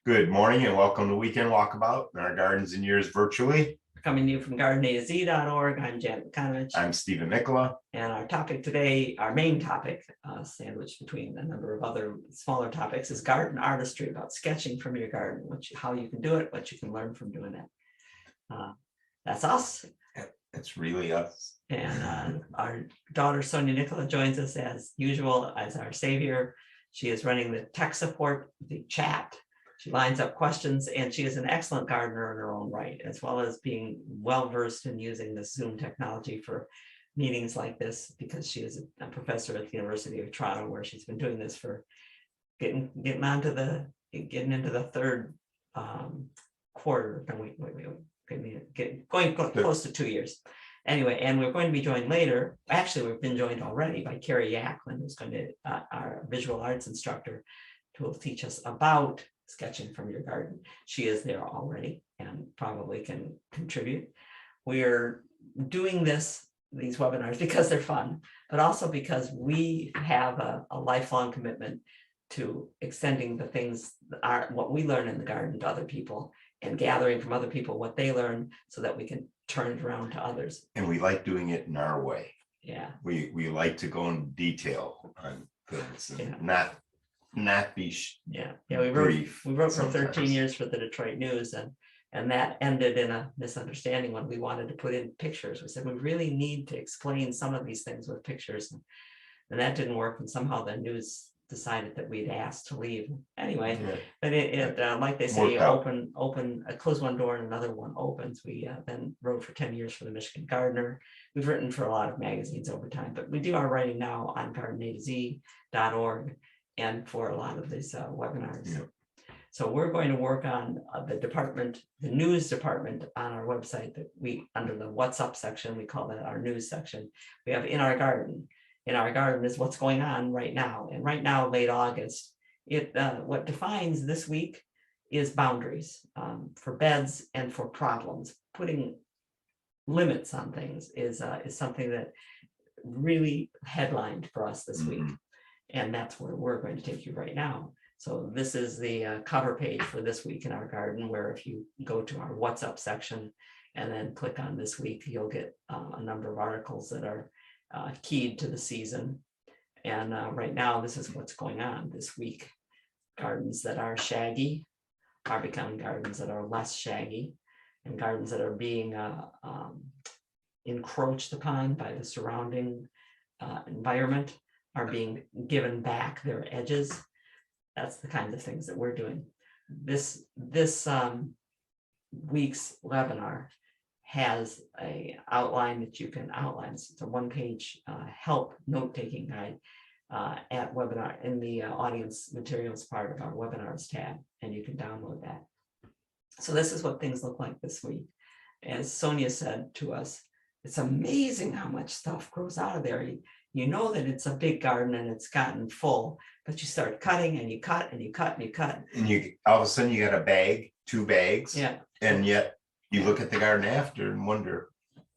Good morning and welcome to Weekend Walkabout in our gardens and yours virtually. Coming to you from gardenaz.org. I'm Janet Konovich. I'm Stephen Nicola. And our topic today, our main topic, sandwiched between a number of other smaller topics, is garden artistry, about sketching from your garden, how you can do it, what you can learn from doing it. That's us. It's really us. And our daughter, Sonia Nicola, joins us as usual as our savior. She is running the tech support, the chat. She lines up questions, and she is an excellent gardener in her own right, as well as being well-versed in using the Zoom technology for meetings like this, because she is a professor at the University of Toronto, where she's been doing this for getting into the third quarter. Going close to 2 years. Anyway, and we're going to be joined later. Actually, we've been joined already by Carrie Yacklin, who's going to our visual arts instructor, who will teach us about sketching from your garden. She is there already and probably can contribute. We're doing these webinars because they're fun, but also because we have a lifelong commitment to extending the things, what we learn in the garden, to other people, and gathering from other people what they learn so that we can turn it around to others. And we like doing it in our way. Yeah. We like to go in detail on things and not be we wrote for sometimes. 13 years for the Detroit News, and that ended in a misunderstanding when we wanted to put in pictures. We said we really need to explain some of these things with pictures, and that didn't work, and somehow the news decided that we'd asked to leave anyway. But it like they say, close one door and another one opens. We then wrote for 10 years for the Michigan Gardener. We've written for a lot of magazines over time, but we do our writing now on gardenaz.org and for a lot of these webinars. Yep. So we're going to work on the news department on our website, that under the What's Up section, we call that our news section. We have In Our Garden. In Our Garden is what's going on right now. And right now, late August, what defines this week is boundaries for beds and for problems. Putting limits on things is something that really headlined for us this week. And that's where we're going to take you right now. So this is the cover page for this week in our garden, where if you go to our What's Up section and then click on this week, you'll get a number of articles that are keyed to the season. And right now, this is what's going on this week. Gardens that are shaggy are becoming gardens that are less shaggy, and gardens that are being encroached upon by the surrounding environment are being given back their edges. That's the kinds of things that we're doing. This week's webinar has a outline that you can outline. It's a one-page help note-taking guide at webinar in the audience materials part of our webinars tab, and you can download that. So this is what things look like this week. As Sonia said to us, it's amazing how much stuff grows out of there. You know that it's a big garden and it's gotten full, but you start cutting and you cut and you cut and you cut. And you all of a sudden you got a bag, 2 bags. Yeah. And yet you look at the garden after and wonder.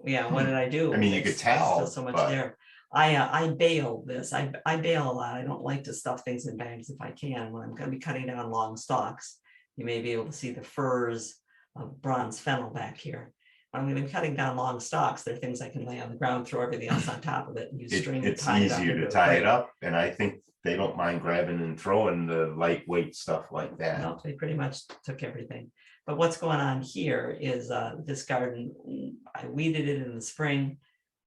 Yeah, what did I do? I mean, you could tell. Still so much there. I bail this. I bail a lot. I don't like to stuff things in bags if I can. When I'm going to be cutting down long stalks, you may be able to see the furs of bronze fennel back here. When I'm going to be cutting down long stalks, there are things I can lay on the ground, throw everything else on top of it, and use string to tie it up. It's easier to tie it up, and I think they don't mind grabbing and throwing the lightweight stuff like that. No, they pretty much took everything. But what's going on here is this garden, I weeded it in the spring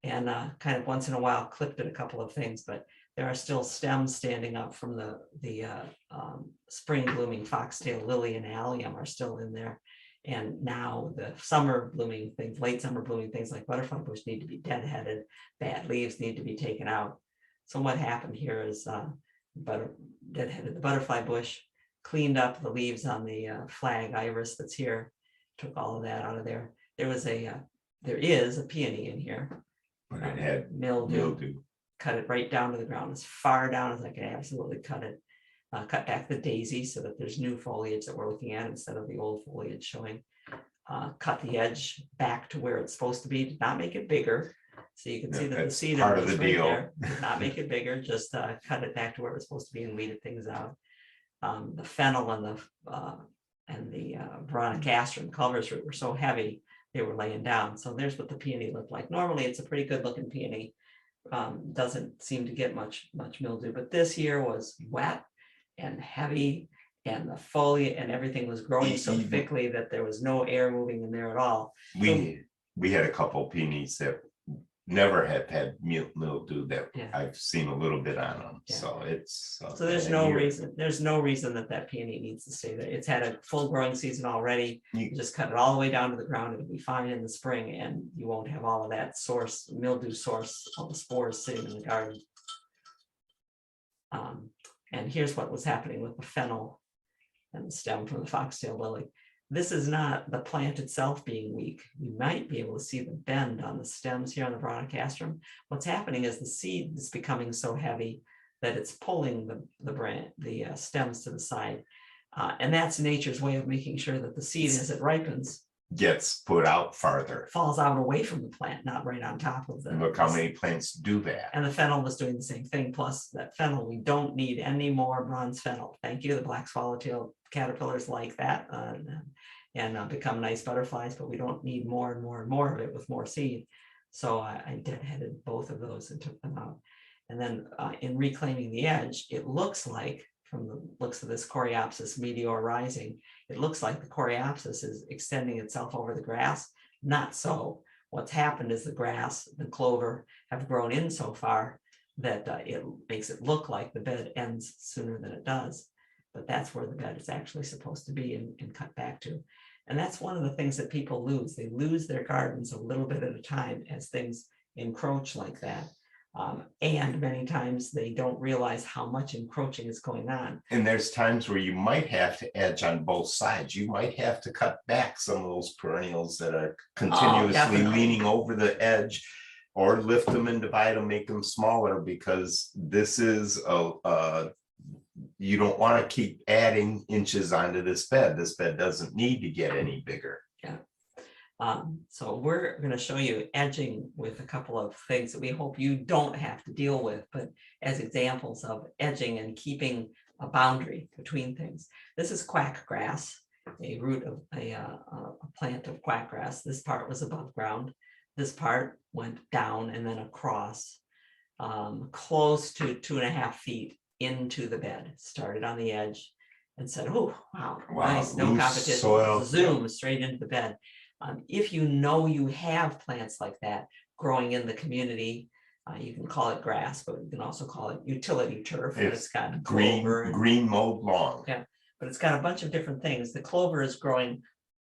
and kind of once in a while clipped it a couple of things, but there are still stems standing up from the spring blooming foxtail lily and allium are still in there. And now the summer blooming things, late summer blooming things like butterfly bush need to be deadheaded. Bad leaves need to be taken out. So what happened here is deadheaded the butterfly bush, cleaned up the leaves on the flag iris that's here, took all of that out of there. There is a peony in here. But it had mildew. Cut it right down to the ground, as far down as I could absolutely cut it. Cut back the daisy so that there's new foliage that we're looking at instead of the old foliage showing. Cut the edge back to where it's supposed to be. Did not make it bigger. So you can see that the cedar part of the right deal. there. Did not make it bigger, just cut it back to where it was supposed to be and weeded things out. The fennel and the Veronicastrum culvers root were so heavy, they were laying down. So there's what the peony looked like. Normally, it's a pretty good looking peony. Doesn't seem to get much mildew, but this year was wet and heavy, and the foliage and everything was growing so thickly that there was no air moving in there at all. We had a couple peonies that never have had mildew that Yeah. I've seen a little bit on them. Yeah. So it's So there's no reason that peony needs to stay there. It's had a full growing season already. You just cut it all the way down to the ground. It'll be fine in the spring, and you won't have all of that mildew source, all the spores sitting in the garden. And here's what was happening with the fennel and the stem from the foxtail lily. This is not the plant itself being weak. You might be able to see the bend on the stems here on the Veronicastrum. What's happening is the seed is becoming so heavy that it's pulling the stems to the side. And that's nature's way of making sure that the seed, as it ripens, gets put out farther. Falls out away from the plant, not right on top of the. Look how many plants do that. And the fennel was doing the same thing. Plus that fennel, we don't need any more bronze fennel. Thank you. The black swallowtail caterpillars like that and become nice butterflies, but we don't need more and more and more of it with more seed. So I deadheaded both of those and took them out. And then in reclaiming the edge, it looks like, from the looks of this Coreopsis meteor rising, it looks like the Coreopsis is extending itself over the grass. Not so. What's happened is the grass, the clover have grown in so far that it makes it look like the bed ends sooner than it does. But that's where the bed is actually supposed to be and cut back to. And that's one of the things that people lose. They lose their gardens a little bit at a time as things encroach like that. And many times they don't realize how much encroaching is going on. And there's times where you might have to edge on both sides. You might have to cut back some of those perennials that are continuously leaning over the edge, or lift them and divide them, make them smaller, because this is you don't want to keep adding inches onto this bed. This bed doesn't need to get any bigger. Yeah. So we're going to show you edging with a couple of things that we hope you don't have to deal with, but as examples of edging and keeping a boundary between things. This is quackgrass, a root of a plant of quackgrass. This part was above ground. This part went down and then across, close to 2.5 feet into the bed. Started on the edge and said, "Oh, wow, nice, no competition." Soil. Zoom straight into the bed. If you know you have plants like that growing in the community, you can call it grass, but you can also call it utility turf. It's got green mowed lawn. Yeah, but it's got a bunch of different things. The clover is growing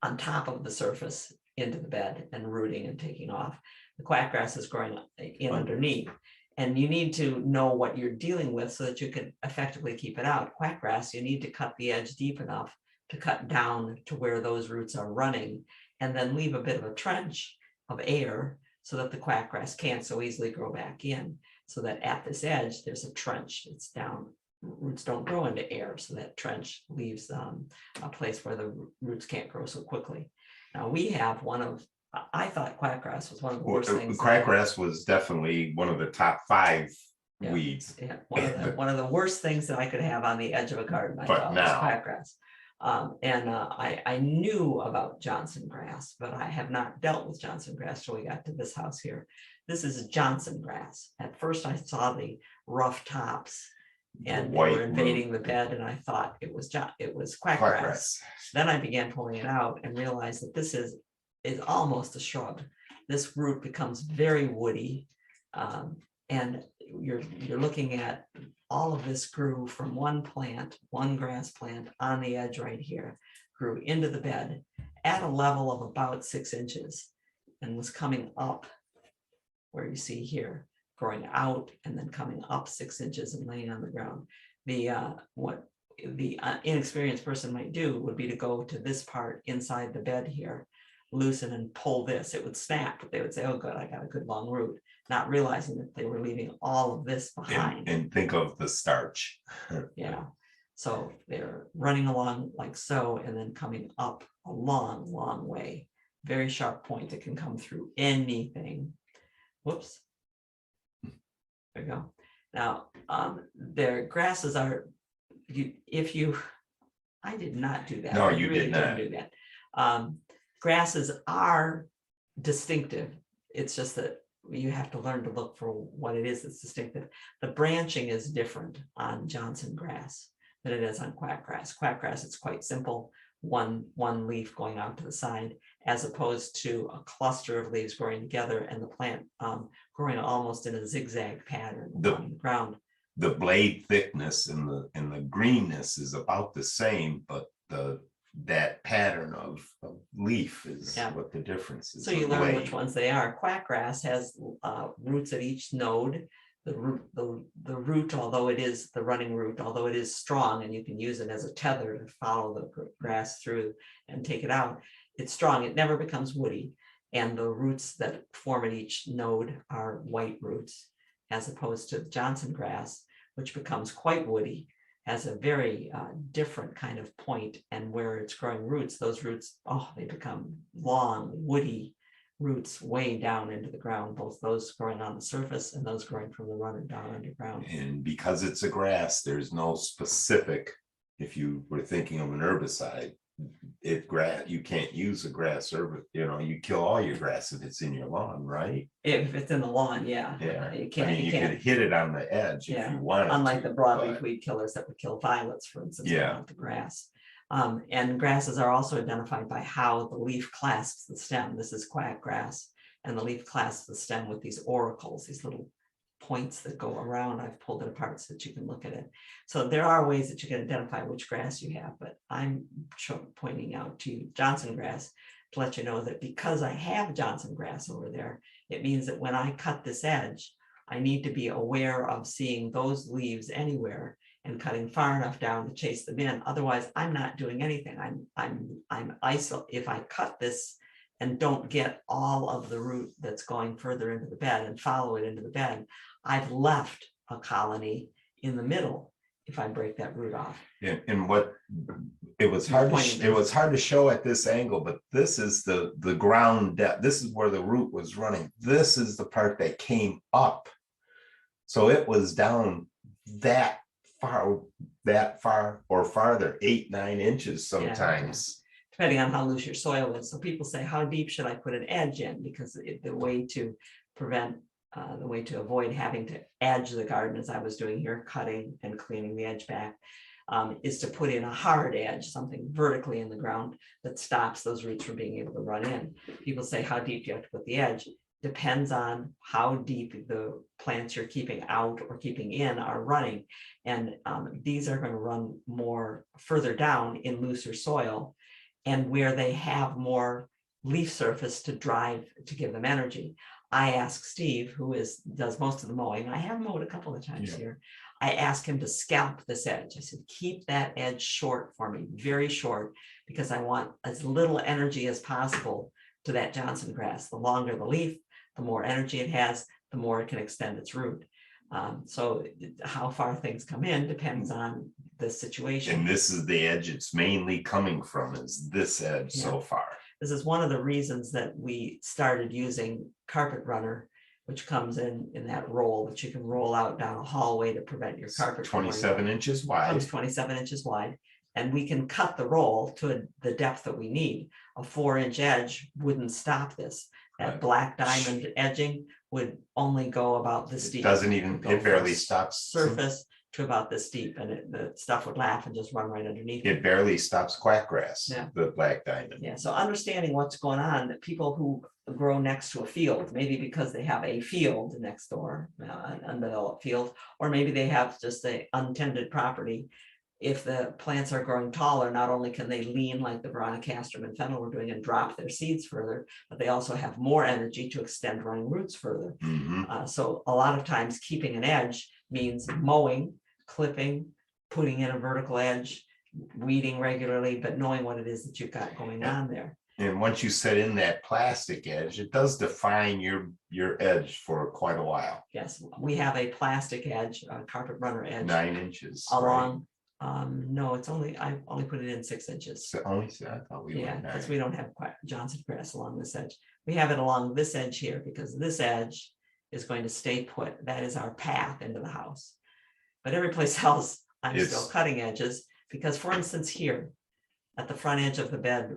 on top of the surface into the bed and rooting and taking off. The quackgrass is growing in underneath. And you need to know what you're dealing with so that you can effectively keep it out. Quackgrass, you need to cut the edge deep enough to cut down to where those roots are running, and then leave a bit of a trench of air so that the quackgrass can't so easily grow back in. So that at this edge, there's a trench. It's down. Roots don't grow into air, so that trench leaves a place where the roots can't grow so quickly. Now we have I thought quackgrass was one of the worst things. Quackgrass was definitely one of the top 5 weeds. Yeah, one of the worst things that I could have on the edge of a garden, I thought, was quackgrass. I knew about Johnson grass, but I have not dealt with Johnson grass till we got to this house here. This is Johnson grass. At first I saw the rough tops and they were invading the bed, and I thought it was quackgrass. Then I began pulling it out and realized that this is almost a shrub. This root becomes very woody, and you're looking at all of this grew from one grass plant on the edge right here, grew into the bed at a level of about 6 inches and was coming up where you see here, growing out and then coming up 6 inches and laying on the ground. What the inexperienced person might do would be to go to this part inside the bed here, loosen and pull this. It would snap, but they would say, "Oh good, I got a good long root," not realizing that they were leaving all of this behind. And think of the starch. Yeah, so they're running along like so, and then coming up a long way. Very sharp point that can come through anything. Whoops. There you go. Now, their grasses are, if you I did not do that. No, I you really did not. didn't do that. Grasses are distinctive. It's just that you have to learn to look for what it is that's distinctive. The branching is different on Johnson grass than it is on quackgrass. Quackgrass, it's quite simple. One leaf going out to the side, as opposed to a cluster of leaves growing together and the plant growing almost in a zigzag pattern on the ground. The blade thickness and the greenness is about the same, but that pattern of leaf is what the difference is. So you learn which ones they are. Quackgrass has roots at each node. The root, although it is the running root, although it is strong and you can use it as a tether to follow the grass through and take it out, it's strong. It never becomes woody. And the roots that form at each node are white roots, as opposed to Johnson grass, which becomes quite woody, has a very different kind of point, and where it's growing roots, those roots, they become long, woody roots way down into the ground, both those growing on the surface and those growing from the runner down underground. And because it's a grass, there's no specific, if you were thinking of an herbicide, you can't use a grass herbicide, you kill all your grass if it's in your lawn, right? If it's in the lawn, yeah. You can't. You could hit it on the edge if you wanted to. Unlike the broadleaf weed killers that would kill violets, for instance, not the grass. And grasses are also identified by how the leaf clasps the stem. This is quackgrass, and the leaf clasps the stem with these auricles, these little points that go around. I've pulled it apart so that you can look at it. So there are ways that you can identify which grass you have, but I'm pointing out to you Johnson grass to let you know that because I have Johnson grass over there, it means that when I cut this edge, I need to be aware of seeing those leaves anywhere and cutting far enough down to chase them in. Otherwise, I'm not doing anything. I'm isolated. If I cut this and don't get all of the root that's going further into the bed and follow it into the bed, I've left a colony in the middle if I break that root off. And what it was hard to show at this angle, but this is the ground depth. This is where the root was running. This is the part that came up. So it was down that far or farther, 8-9 inches sometimes. Depending on how loose your soil is. So people say, how deep should I put an edge in? Because the way to avoid having to edge the garden, as I was doing here, cutting and cleaning the edge back, is to put in a hard edge, something vertically in the ground that stops those roots from being able to run in. People say, how deep do you have to put the edge? Depends on how deep the plants you're keeping out or keeping in are running. And these are going to run more further down in looser soil and where they have more leaf surface to give them energy. I asked Steve, who does most of the mowing. I have mowed a couple of times here. I asked him to scalp this edge. I said, keep that edge short for me, very short, because I want as little energy as possible to that Johnson grass. The longer the leaf, the more energy it has, the more it can extend its root. So how far things come in depends on the situation. And this is the edge it's mainly coming from, is this edge so far. This is one of the reasons that we started using carpet runner, which comes in that roll that you can roll out down a hallway to prevent your carpet. 27 inches wide. Comes 27 inches wide. And we can cut the roll to the depth that we need. A 4-inch edge wouldn't stop this. That black diamond edging would only go about this deep. It barely stops surface to about this deep, and the stuff would laugh and just run right underneath. It barely stops quackgrass, the black diamond. Yeah, so understanding what's going on, that people who grow next to a field, maybe because they have a field next door, an undeveloped field, or maybe they have just an untended property. If the plants are growing taller, not only can they lean like the Veronicastrum and fennel were doing and drop their seeds further, but they also have more energy to extend running roots further. So a lot of times keeping an edge means mowing, clipping, putting in a vertical edge, weeding regularly, but knowing what it is that you've got going on there. And once you set in that plastic edge, it does define your edge for quite a while. Yes, we have a plastic edge, a carpet runner edge. 9 inches. Along. No, I only put it in 6 inches. So I thought we were because we don't have quite Johnson grass along this edge. We have it along this edge here because this edge is going to stay put. That is our path into the house. But every place else, I'm still cutting edges Because for instance, here at the front edge of the bed,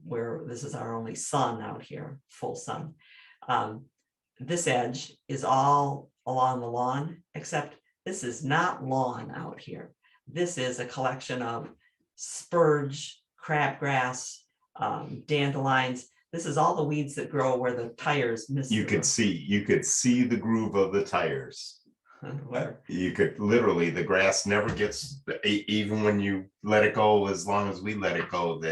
where this is our only sun out here, full sun, this edge is all along the lawn, except this is not lawn out here. This is a collection of spurge, crabgrass, dandelions. This is all the weeds that grow where the tires miss. You could see the groove of the tires. You could literally, the grass never gets, even when you let it go, as long as we let it go,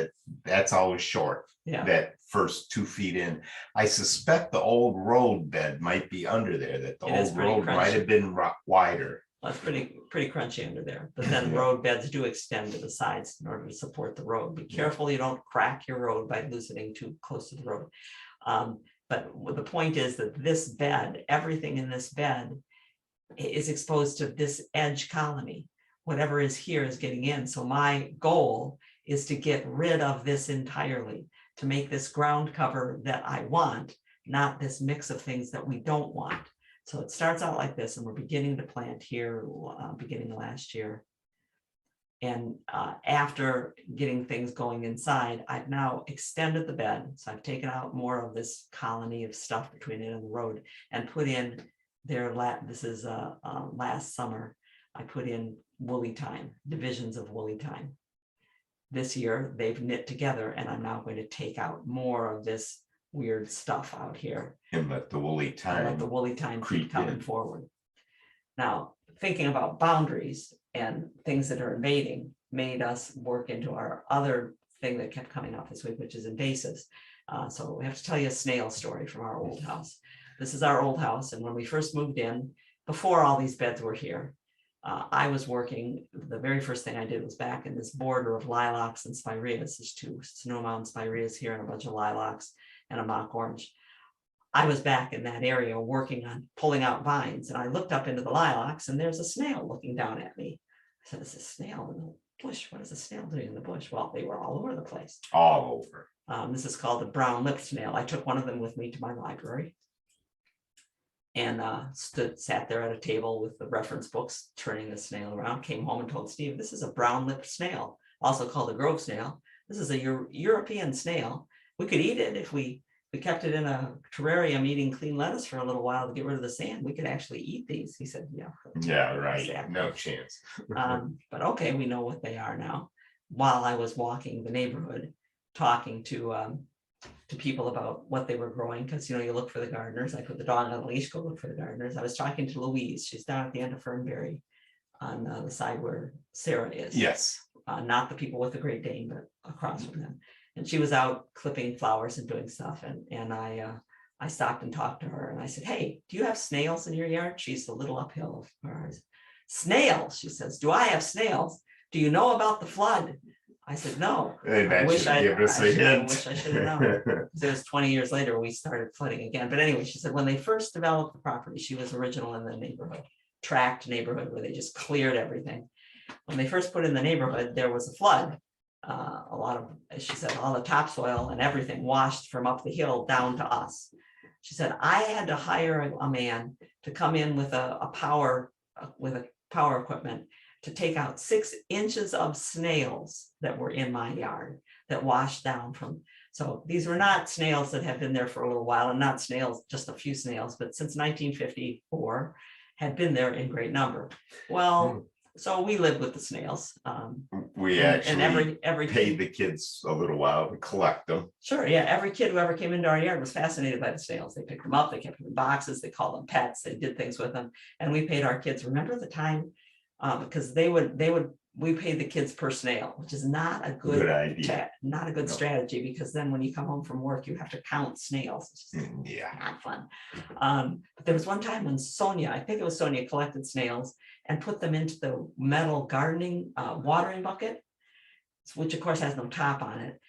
that's always short. Yeah. That first 2 feet in. I suspect the old road bed might be under there, that the old road might have been wider. Well, it's pretty crunchy under there, but then road beds do extend to the sides in order to support the road. Be careful you don't crack your road by loosening too close to the road. But the point is that this bed, everything in this bed is exposed to this edge colony. Whatever is here is getting in. So my goal is to get rid of this entirely, to make this ground cover that I want, not this mix of things that we don't want. So it starts out like this, and we're beginning to plant here, beginning last year. And after getting things going inside, I've now extended the bed. So I've taken out more of this colony of stuff between it and the road and put in there. This is last summer, I put in woolly thyme, divisions of woolly thyme. This year they've knit together, and I'm now going to take out more of this weird stuff out here And let the woolly thyme keep coming forward. Now, thinking about boundaries and things that are invading made us work into our other thing that kept coming up this week, which is invasives. So we have to tell you a snail story from our old house. This is our old house, and when we first moved in, before all these beds were here, I was working, the very first thing I did was back in this border of lilacs and spireas. There's 2 snow mountain spireas here and a bunch of lilacs and a mock orange. I was back in that area working on pulling out vines, and I looked up into the lilacs, and there's a snail looking down at me. I said, "Is a snail in the bush? What is a snail doing in the bush?" Well, they were all over the place. All over. This is called the brown-lipped snail. I took one of them with me to my library and sat there at a table with the reference books, turning the snail around, came home and told Steve, "This is a brown-lipped snail, also called a grove snail. This is a European snail. We could eat it if we kept it in a terrarium eating clean lettuce for a little while to get rid of the sand. We could actually eat these." He said, Yeah, right. Exactly. No chance. But okay, we know what they are now. While I was walking the neighborhood, talking to people about what they were growing, because you look for the gardeners. I put the dog on a leash, go look for the gardeners. I was talking to Louise. She's down at the end of Fernberry on the side where Sarah is. Yes. Not the people with the Great Dane, but across from them. And she was out clipping flowers and doing stuff. And I stopped and talked to her, and I said, "Hey, do you have snails in your yard?" She's a little uphill of ours. "Snails," she says. "Do I have snails? Do you know about the flood?" I said, "No." I wish I should have known. It was 20 years later, we started flooding again. But anyway, she said when they first developed the property, she was original in the neighborhood, tract neighborhood where they just cleared everything. When they first put in the neighborhood, there was a flood. A lot of, she said, all the topsoil and everything washed from up the hill down to us. She said, "I had to hire a man to come in with a power equipment to take out 6 inches of snails that were in my yard that washed down from." So these were not snails that had been there for a little while, and not snails, just a few snails, but since 1954 had been there in great number. Well, so we lived with the snails. We actually and every paid the kids a little while to collect them. Sure, yeah. Every kid who ever came into our yard was fascinated by the snails. They picked them up, they kept them in boxes, they called them pets, they did things with them. And we paid our kids, remember the time? Because we paid the kids per snail, which is not a good idea, not a good strategy, because then when you come home from work, you have to count snails. It's just not fun. But there was one time when Sonia, I think it was Sonia, collected snails and put them into the metal gardening watering bucket, which of course has no top on it.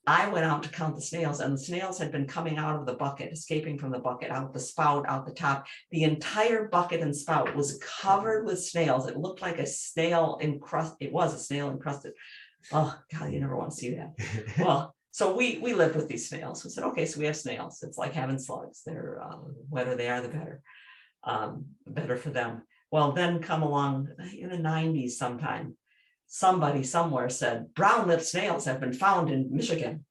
I went out to count the snails, and the snails had been coming out of the bucket, escaping from the bucket, out the spout, out the top. The entire bucket and spout was covered with snails. It looked like a snail encrusted. It was a snail encrusted. Oh God, you never want to see that. Well, so we lived with these snails. We said, okay, so we have snails. It's like having slugs. They're wetter they are, the better. Better for them. Well, then come along in the 90s sometime. somebody somewhere said, brown-lipped snails have been found in Michigan.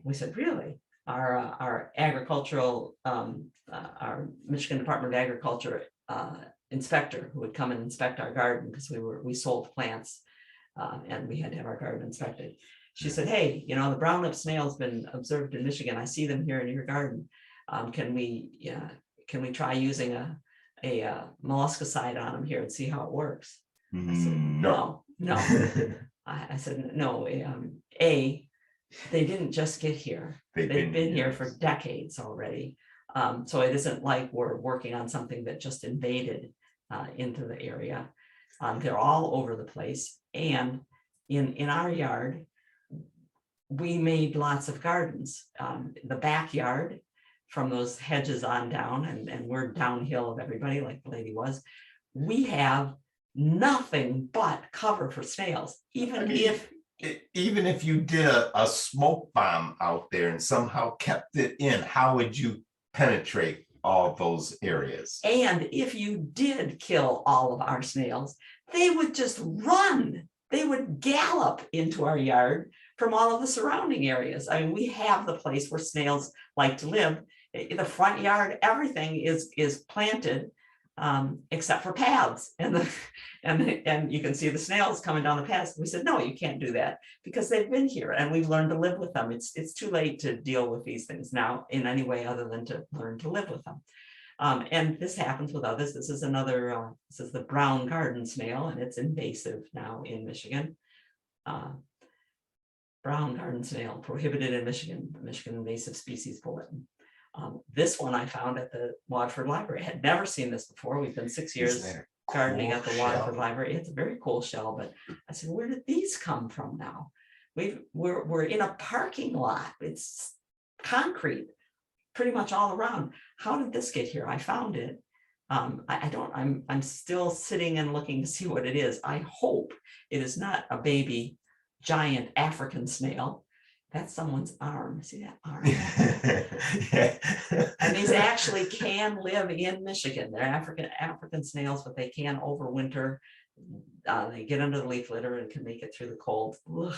We said, really? Our agricultural, our Michigan Department of Agriculture inspector who would come and inspect our garden, because we sold plants and we had to have our garden inspected. She said, hey, you know, the brown-lipped snail's been observed in Michigan. I see them here in your garden. Can we try using a molluscicide on them here and see how it works? I said, no. I said, no, they didn't just get here. They've been here for decades already. So it isn't like we're working on something that just invaded into the area. They're all over the place. And in our yard, we made lots of gardens. The backyard, from those hedges on down, and we're downhill of everybody like the lady was, we have nothing but cover for snails. Even if you did a smoke bomb out there and somehow kept it in, how would you penetrate all those areas? And if you did kill all of our snails, they would just run. They would gallop into our yard from all of the surrounding areas. I mean, we have the place where snails like to live. In the front yard, everything is planted except for paths, and you can see the snails coming down the paths. We said, no, you can't do that, because they've been here and we've learned to live with them. It's too late to deal with these things now in any way other than to learn to live with them. And this happens with others. This is another, this is the brown garden snail, and it's invasive now in Michigan. Brown garden snail, prohibited in Michigan, the Michigan Invasive Species Bulletin. This one I found at the Waterford Library. I had never seen this before. We've been 6 years gardening at the Waterford Library. It's a very cool shell, but I said, where did these come from now? We're in a parking lot. It's concrete pretty much all around. How did this get here? I found it. I'm still sitting and looking to see what it is. I hope it is not a baby giant African snail. That's someone's arm. See that arm? And these actually can live in Michigan. They're African snails, but they can overwinter. They get under the leaf litter and can make it through the cold. Ugh.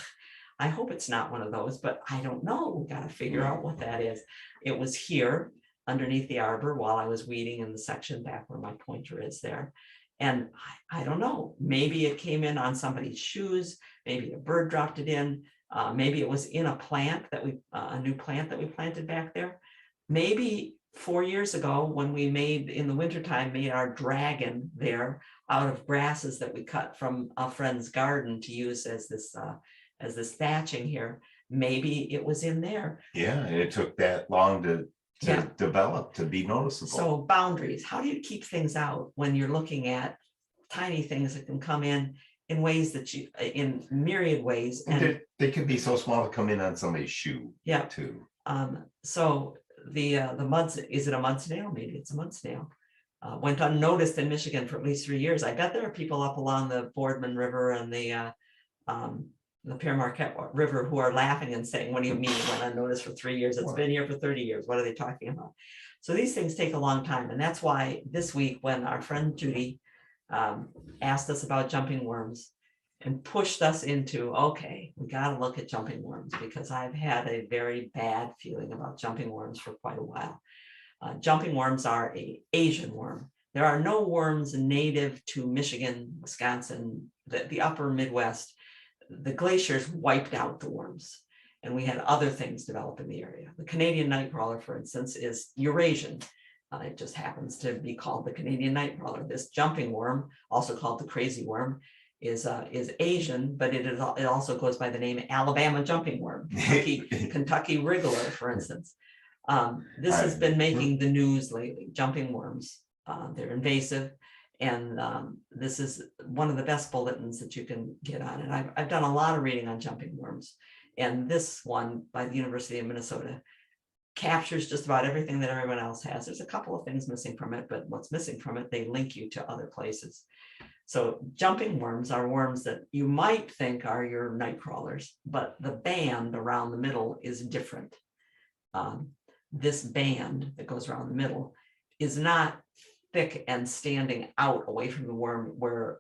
I hope it's not one of those, but I don't know. We got to figure out what that is. It was here underneath the arbor while I was weeding in the section back where my pointer is there. And I don't know, maybe it came in on somebody's shoes. Maybe a bird dropped it in. Maybe it was in a plant that a new plant that we planted back there. Maybe 4 years ago when we in the wintertime, made our dragon there out of grasses that we cut from a friend's garden to use as this thatching here. Maybe it was in there. Yeah, and it took that long to develop, to be noticeable. So boundaries, how do you keep things out when you're looking at tiny things that can come in ways that in myriad ways, and they could be so small to come in on somebody's shoe. Yeah, too. So the mud, is it a mud snail? Maybe it's a mud snail. Went unnoticed in Michigan for at least 3 years. I bet there are people up along the Boardman River and the Pere Marquette River who are laughing and saying, what do you mean it went unnoticed for 3 years? It's been here for 30 years. What are they talking about? So these things take a long time. And that's why this week, when our friend Judy asked us about jumping worms and pushed us into, okay, we got to look at jumping worms, because I've had a very bad feeling about jumping worms for quite a while. Jumping worms are an Asian worm. There are no worms native to Michigan, Wisconsin, the upper Midwest. The glaciers wiped out the worms, and we had other things develop in the area. The Canadian nightcrawler, for instance, is Eurasian. It just happens to be called the Canadian nightcrawler. This jumping worm, also called the crazy worm, is Asian, but it also goes by the name Alabama jumping worm, Kentucky wriggler, for instance. This has been making the news lately. Jumping worms, they're invasive, and this is one of the best bulletins that you can get on it. I've done a lot of reading on jumping worms, and this one by the University of Minnesota captures just about everything that everyone else has. There's a couple of things missing from it, but what's missing from it, they link you to other places. So jumping worms are worms that you might think are your night crawlers, but the band around the middle is different. This band that goes around the middle is not thick and standing out away from the worm, where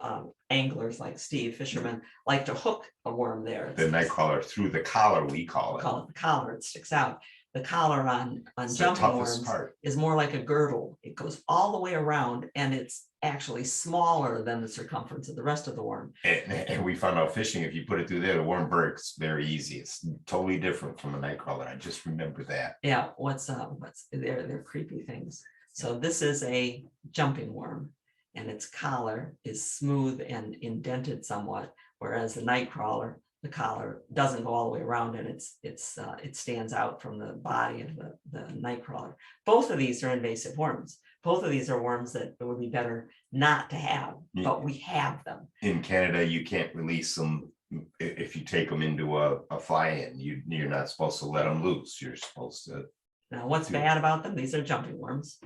anglers like Steve, fishermen, like to hook a worm there. The night crawler through the collar, we call it. Call it the collar, it sticks out. The collar on It's the jumping toughest worms part. is more like a girdle. It goes all the way around, and it's actually smaller than the circumference of the rest of the worm. And we found out fishing, if you put it through there, the worm breaks very easy. It's totally different from a night crawler. I just remember that. Yeah, what's they're creepy things. So this is a jumping worm, and its collar is smooth and indented somewhat, whereas the night crawler, the collar doesn't go all the way around, and it stands out from the body of the night crawler. Both of these are invasive worms. Both of these are worms that it would be better not to have, but we have them. In Canada, you can't release them if you take them into a fly-in. You're not supposed to let them loose. You're supposed to. Now, what's bad about them? These are jumping worms.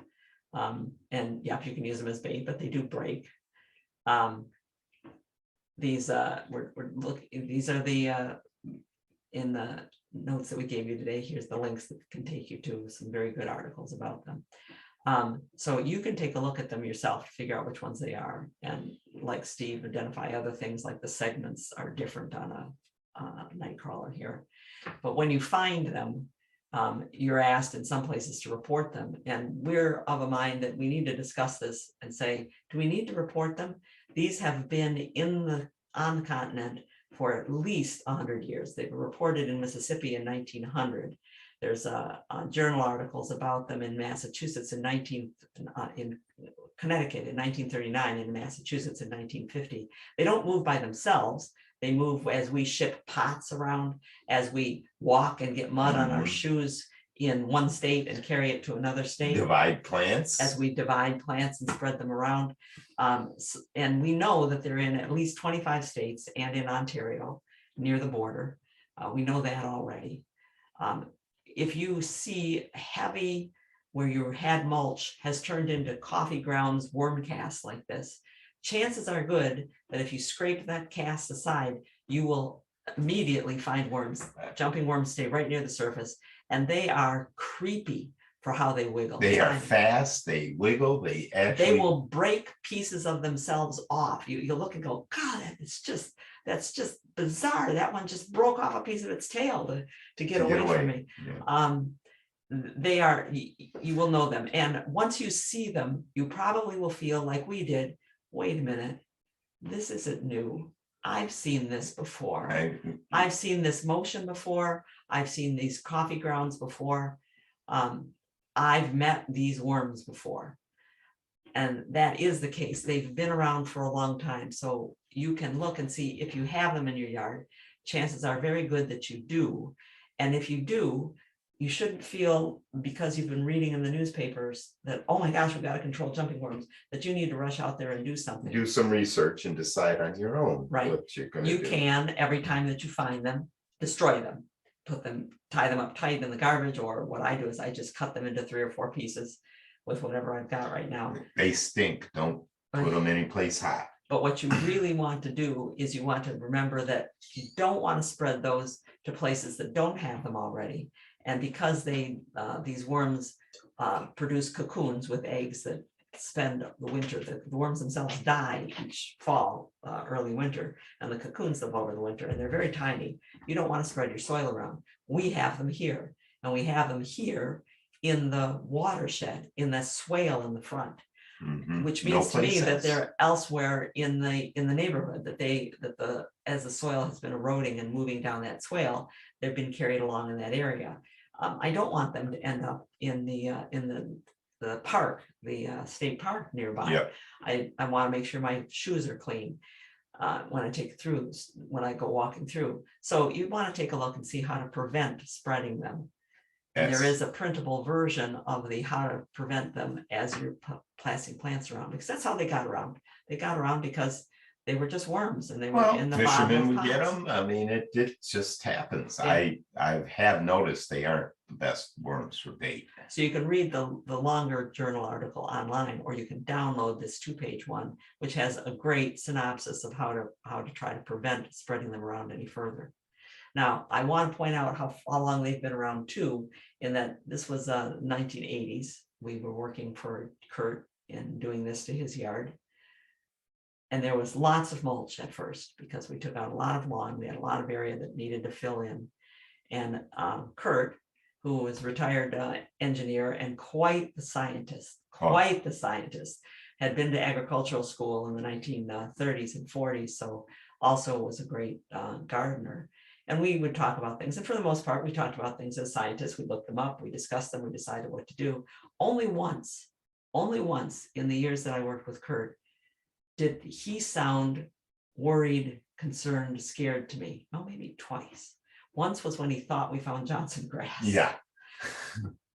And yep, you can use them as bait, but they do break. These we're looking, these are the in the notes that we gave you today. Here's the links that can take you to some very good articles about them. So you can take a look at them yourself, figure out which ones they are, and like Steve, identify other things like the segments are different on a night crawler here. But when you find them, you're asked in some places to report them, and we're of a mind that we need to discuss this and say, do we need to report them? These have been on the continent for at least 100 years. They were reported in Mississippi in 1900. There's journal articles about them in Massachusetts in Connecticut in 1939, and in Massachusetts in 1950. They don't move by themselves. They move as we ship pots around, as we walk and get mud on our shoes in one state and carry it to another state. Divide plants. As we divide plants and spread them around. And we know that they're in at least 25 states and in Ontario near the border. We know that already. If you see heavy, where you had mulch has turned into coffee grounds, worm casts like this, chances are good that if you scrape that cast aside, you will immediately find worms. Jumping worms stay right near the surface, and they are creepy for how they wiggle. They are fast, they wiggle, they will break pieces of themselves off. You look and go, God, that's just bizarre. That one just broke off a piece of its tail to get away from me. Yeah. They are, you will know them. And once you see them, you probably will feel like we did. Wait a minute, this isn't new. I've seen this before. I've seen this motion before. I've seen these coffee grounds before. I've met these worms before. And that is the case. They've been around for a long time. So you can look and see if you have them in your yard. Chances are very good that you do. And if you do, you shouldn't feel, because you've been reading in the newspapers that, oh my gosh, we've got to control jumping worms, that you need to rush out there and do something. Do some research and decide on your own. Right. What you're going to do. You can, every time that you find them, destroy them, tie them up tight in the garbage, or what I do is I just cut them into 3 or 4 pieces with whatever I've got right now. They stink. Don't put them any place hot. But what you really want to do is you want to remember that you don't want to spread those to places that don't have them already. And because these worms produce cocoons with eggs that spend the winter, the worms themselves die each fall, early winter, and the cocoons live over the winter, and they're very tiny. You don't want to spread your soil around. We have them here, and we have them here in the watershed, in the swale in the front. Which means to me that they're elsewhere in the neighborhood, that as the soil has been eroding and moving down that swale, they've been carried along in that area. I don't want them to end up in the park, the state park nearby. Yep. I want to make sure my shoes are clean when I take it through, when I go walking through. So you want to take a look and see how to prevent spreading them. Yes. There is a printable version of the how to prevent them as you're planting plants around, because that's how they got around. They got around because they were just worms, and they were in the fishermen would get them. I mean, it just happens. Yeah. I have noticed they aren't the best worms for bait. So you can read the longer journal article online, or you can download this 2-page one, which has a great synopsis of how to try to prevent spreading them around any further. Now, I want to point out how long they've been around too, in that this was 1980s. We were working for Kurt in doing this to his yard. And there was lots of mulch at first because we took out a lot of lawn. We had a lot of area that needed to fill in. And Kurt, who was a retired engineer and quite the scientist, had been to agricultural school in the 1930s and 40s. So also was a great gardener. And we would talk about things. And for the most part, we talked about things as scientists. We looked them up, we discussed them, we decided what to do. Only once in the years that I worked with Kurt, did he sound worried, concerned, scared to me. Oh, maybe twice. Once was when he thought we found Johnson grass. Yeah.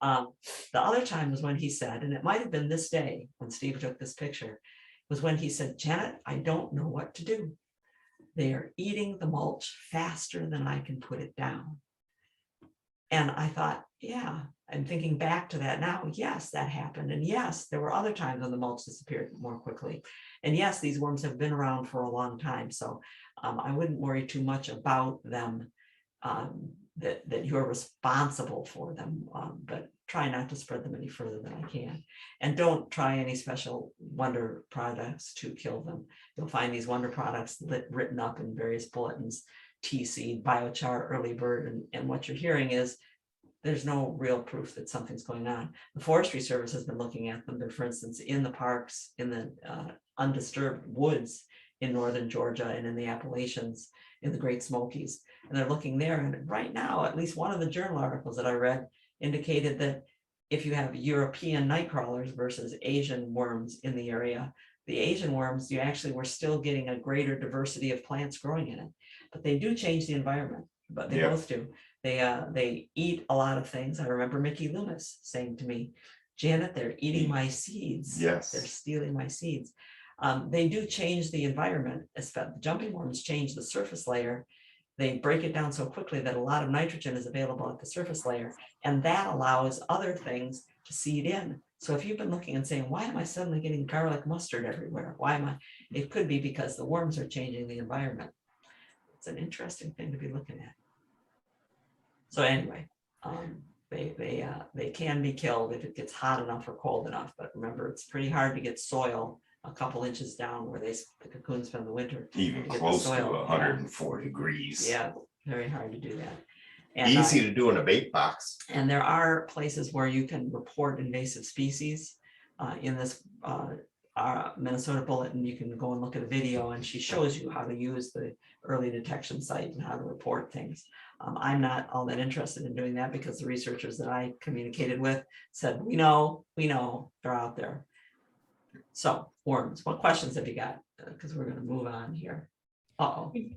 The other time was when he said, and it might have been this day when Steve took this picture, was when he said, Janet, I don't know what to do. They are eating the mulch faster than I can put it down. And I thought, yeah, I'm thinking back to that now. Yes, that happened. And yes, there were other times when the mulch disappeared more quickly. And yes, these worms have been around for a long time. So I wouldn't worry too much about them, that you're responsible for them, but try not to spread them any further than I can. And don't try any special wonder products to kill them. You'll find these wonder products written up in various bulletins, T-seed, biochar, early bird, and what you're hearing is there's no real proof that something's going on. The Forestry Service has been looking at them. They're, for instance, in the parks, in the undisturbed woods in northern Georgia and in the Appalachians, in the Great Smokies. And they're looking there. And right now, at least one of the journal articles that I read indicated that if you have European night crawlers versus Asian worms in the area, the Asian worms, you actually were still getting a greater diversity of plants growing in it. But they do change the environment, but they both do. They eat a lot of things. I remember Mickey Loomis saying to me, Janet, they're eating my seeds. Yes. They're stealing my seeds. They do change the environment. The jumping worms change the surface layer. They break it down so quickly that a lot of nitrogen is available at the surface layer, and that allows other things to seed in. So if you've been looking and saying, why am I suddenly getting garlic mustard everywhere? Why am I? It could be because the worms are changing the environment. It's an interesting thing to be looking at. So anyway, they can be killed if it gets hot enough or cold enough. But remember, it's pretty hard to get soil a couple inches down where the cocoons spend the winter. Even close to 104 degrees. Yeah, very hard to do that. And easy to do in a bait box. And there are places where you can report invasive species. In this Minnesota Bulletin, you can go and look at a video, and she shows you how to use the early detection site and how to report things. I'm not all that interested in doing that because the researchers that I communicated with said, we know, they're out there. So worms, what questions have you got? Because we're going to move on here. We've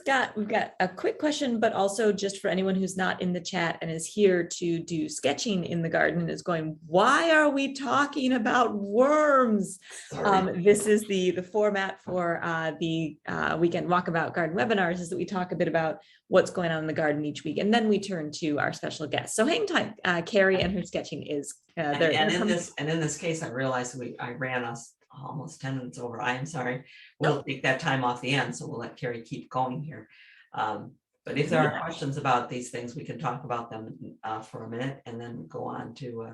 got a quick question, but also just for anyone who's not in the chat and is here to do sketching in the garden and is going, why are we talking about worms? This is the format for the Weekend Walkabout Garden webinars, is that we talk a bit about what's going on in the garden each week, and then we turn to our special guest. So hang tight. Carrie and her sketching is there. And in this case, I realized I ran us almost 10 minutes over. I am sorry. We'll take that time off the end, so we'll let Carrie keep going here. But if there are questions about these things, we can talk about them for a minute and then go on to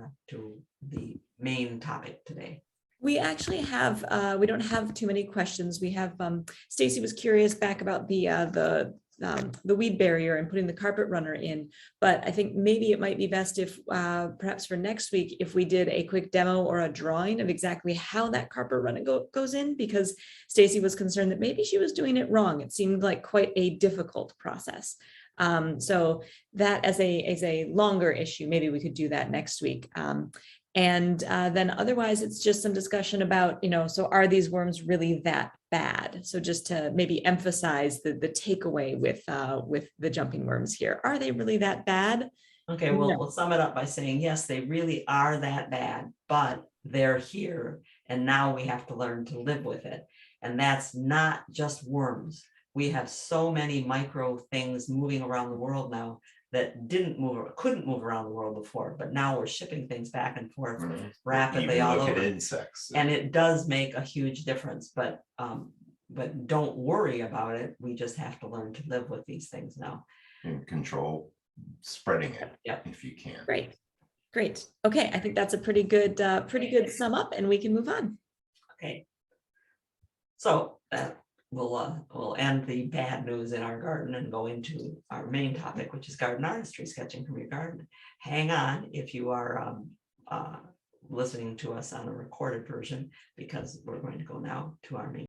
the main topic today. We actually have, we don't have too many questions. We have, Stacy was curious back about the weed barrier and putting the carpet runner in, but I think maybe it might be best if perhaps for next week, if we did a quick demo or a drawing of exactly how that carpet runner goes in, because Stacy was concerned that maybe she was doing it wrong. It seemed like quite a difficult process. So that as a longer issue, maybe we could do that next week. And then otherwise, it's just some discussion about, so are these worms really that bad? So just to maybe emphasize the takeaway with the jumping worms here. Are they really that bad? Okay, well, we'll sum it up by saying, yes, they really are that bad, but they're here. And now we have to learn to live with it. And that's not just worms. We have so many micro things moving around the world now that couldn't move around the world before, but now we're shipping things back and forth rapidly. Even all look over. at insects. And it does make a huge difference, but don't worry about it. We just have to learn to live with these things now. And control spreading it, Yep. if you can. Great. Great. Okay, I think that's a pretty good sum up, and we can move on. Okay. So we'll end the bad news in our garden and go into our main topic, which is garden artistry, sketching from your garden. Hang on if you are listening to us on a recorded version, because we're going to go now to our main